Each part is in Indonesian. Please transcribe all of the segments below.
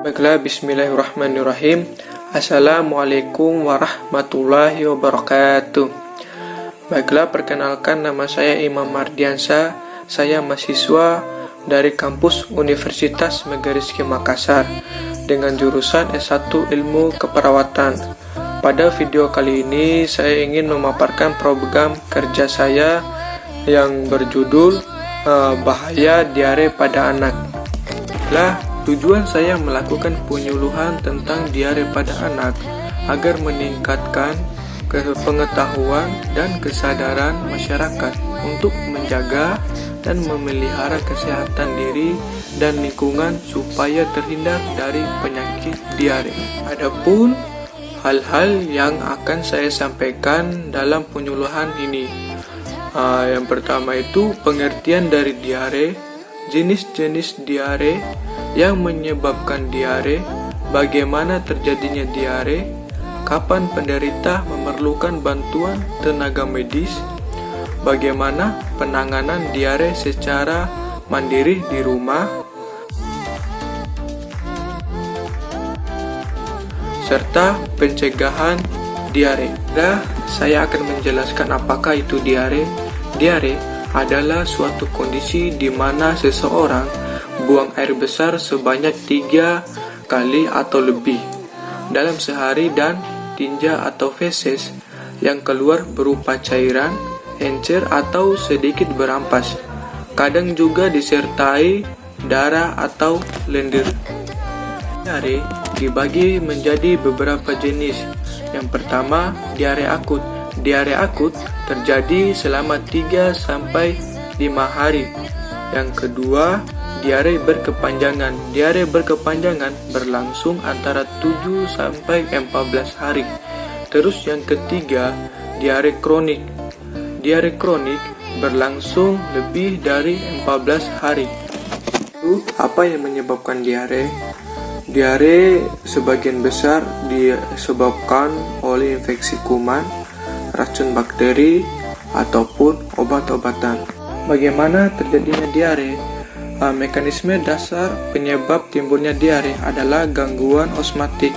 Baiklah, bismillahirrahmanirrahim. Assalamualaikum warahmatullahi wabarakatuh. Baiklah, perkenalkan, nama saya Imam Mardiansa. Saya mahasiswa dari kampus Universitas Megariski Makassar dengan jurusan S1 Ilmu Keperawatan. Pada video kali ini saya ingin memaparkan program kerja saya yang berjudul Bahaya Diare pada Anak. Tujuan saya melakukan penyuluhan tentang diare pada anak agar meningkatkan pengetahuan dan kesadaran masyarakat untuk menjaga dan memelihara kesehatan diri dan lingkungan supaya terhindar dari penyakit diare. Adapun hal-hal yang akan saya sampaikan dalam penyuluhan ini, yang pertama itu pengertian dari diare, jenis-jenis diare yang menyebabkan diare, bagaimana terjadinya diare, kapan penderita memerlukan bantuan tenaga medis, bagaimana penanganan diare secara mandiri di rumah, serta pencegahan diare. Saya akan menjelaskan apakah itu diare. Diare adalah suatu kondisi di mana seseorang buang air besar sebanyak 3 kali atau lebih dalam sehari dan tinja atau feses yang keluar berupa cairan, encer atau sedikit berampas. Kadang juga disertai darah atau lendir. Diare dibagi menjadi beberapa jenis. Yang pertama, diare akut. Diare akut terjadi selama 3-5 hari. Yang kedua, diare berkepanjangan. Diare berkepanjangan berlangsung antara 7-14 hari. Terus yang ketiga, diare kronik. Diare kronik berlangsung lebih dari 14 hari. Apa yang menyebabkan diare? Diare sebagian besar disebabkan oleh infeksi kuman, racun bakteri, ataupun obat-obatan. Bagaimana terjadinya diare? Mekanisme dasar penyebab timbulnya diare adalah gangguan osmatik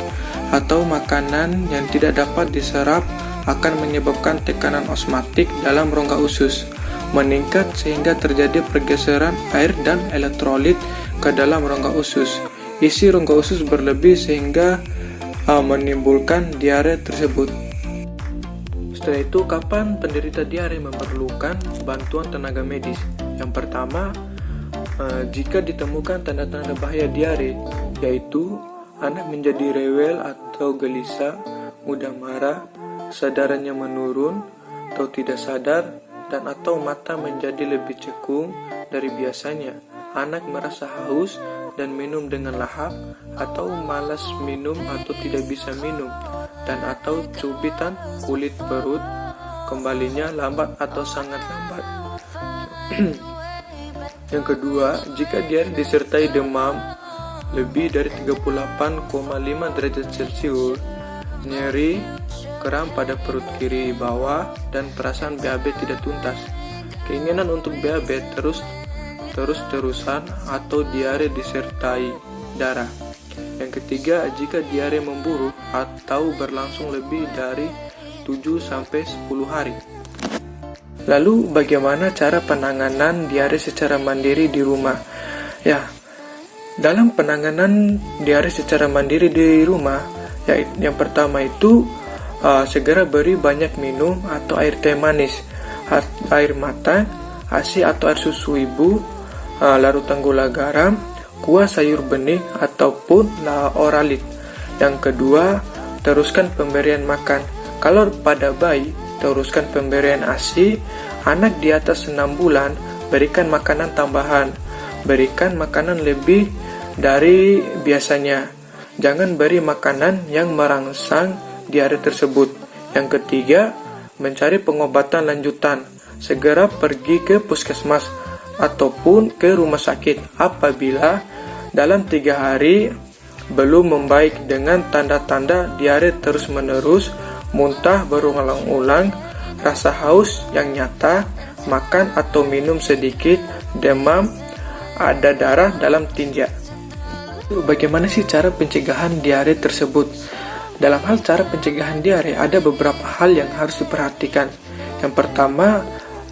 atau makanan yang tidak dapat diserap akan menyebabkan tekanan osmatik dalam rongga usus meningkat sehingga terjadi pergeseran air dan elektrolit ke dalam rongga usus. Isi rongga usus berlebih sehingga menimbulkan diare tersebut. Setelah itu, kapan penderita diare memerlukan bantuan tenaga medis? Yang pertama, jika ditemukan tanda-tanda bahaya diare, yaitu anak menjadi rewel atau gelisah, mudah marah, kesadarannya menurun atau tidak sadar, dan atau mata menjadi lebih cekung dari biasanya, anak merasa haus dan minum dengan lahap, atau malas minum atau tidak bisa minum, dan atau cubitan kulit perut kembalinya lambat atau sangat lambat. Yang kedua, jika diare disertai demam lebih dari 38,5 derajat Celcius, nyeri, kram pada perut kiri bawah, dan perasaan BAB tidak tuntas, keinginan untuk BAB terus-terusan, atau diare disertai darah. Yang ketiga, jika diare memburuk atau berlangsung lebih dari 7-10 hari. Lalu bagaimana cara penanganan diare secara mandiri di rumah? Dalam penanganan diare secara mandiri di rumah, yang pertama itu segera beri banyak minum atau air teh manis, air matang, ASI atau air susu ibu, larutan gula garam, kuah sayur bening ataupun oralit. Yang kedua, teruskan pemberian makan. Kalau pada bayi, teruskan pemberian ASI. Anak di atas 6 bulan, berikan makanan tambahan. Berikan makanan lebih dari biasanya. Jangan beri makanan yang merangsang diare tersebut. Yang ketiga, mencari pengobatan lanjutan. Segera pergi ke puskesmas ataupun ke rumah sakit apabila dalam 3 hari belum membaik dengan tanda-tanda diare terus-menerus, muntah berulang-ulang, rasa haus yang nyata, makan atau minum sedikit, demam, ada darah dalam tinja. Bagaimana sih cara pencegahan diare tersebut? Dalam hal cara pencegahan diare, ada beberapa hal yang harus diperhatikan. Yang pertama,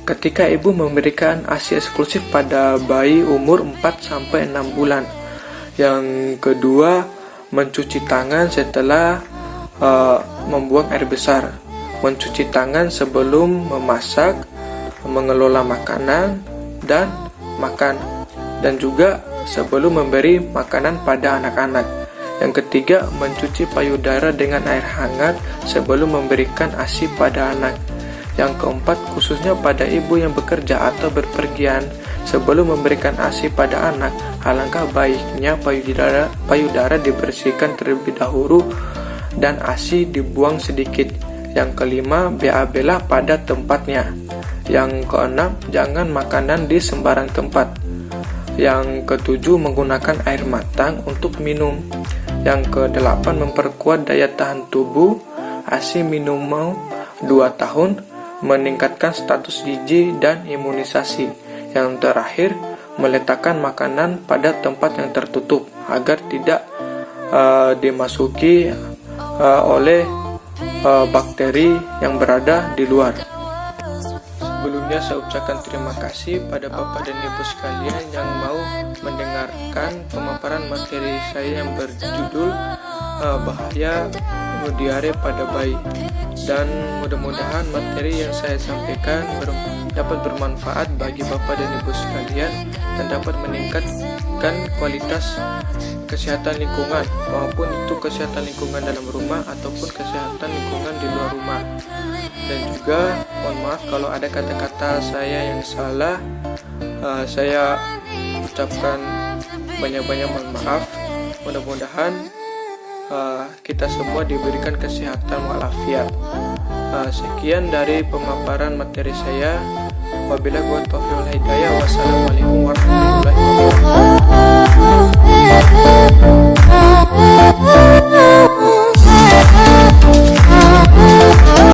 ketika ibu memberikan ASI eksklusif pada bayi umur 4-6 bulan. Yang kedua, mencuci tangan setelah membuang air besar. Mencuci tangan sebelum memasak, mengelola makanan, dan makan. Dan juga sebelum memberi makanan pada anak-anak. Yang ketiga, mencuci payudara dengan air hangat sebelum memberikan ASI pada anak. Yang keempat, khususnya pada ibu yang bekerja atau berpergian, sebelum memberikan ASI pada anak, alangkah baiknya payudara dibersihkan terlebih dahulu dan ASI dibuang sedikit. Yang kelima, BAB-lah pada tempatnya. Yang keenam, jangan makanan di sembarang tempat. Yang ketujuh, menggunakan air matang untuk minum. Yang kedelapan, memperkuat daya tahan tubuh, ASI minimal 2 tahun, meningkatkan status gizi dan imunisasi. Yang terakhir, meletakkan makanan pada tempat yang tertutup agar tidak dimasuki oleh bakteri yang berada di luar. Sebelumnya saya ucapkan terima kasih pada Bapak dan Ibu sekalian yang mau mendengarkan pemaparan materi saya yang berjudul bahaya diare pada bayi. Dan mudah-mudahan materi yang saya sampaikan dapat bermanfaat bagi Bapak dan Ibu sekalian dan dapat meningkatkan kualitas kesehatan lingkungan, maupun itu kesehatan lingkungan dalam rumah ataupun kesehatan lingkungan di luar rumah. Dan juga mohon maaf kalau ada kata-kata saya yang salah. Saya ucapkan banyak-banyak mohon maaf. Mudah-mudahan kita semua diberikan kesehatan walafiat. Sekian dari pemaparan materi saya. Wabillahi taufiq wal hidayah. Wassalamualaikum warahmatullahi wabarakatuh.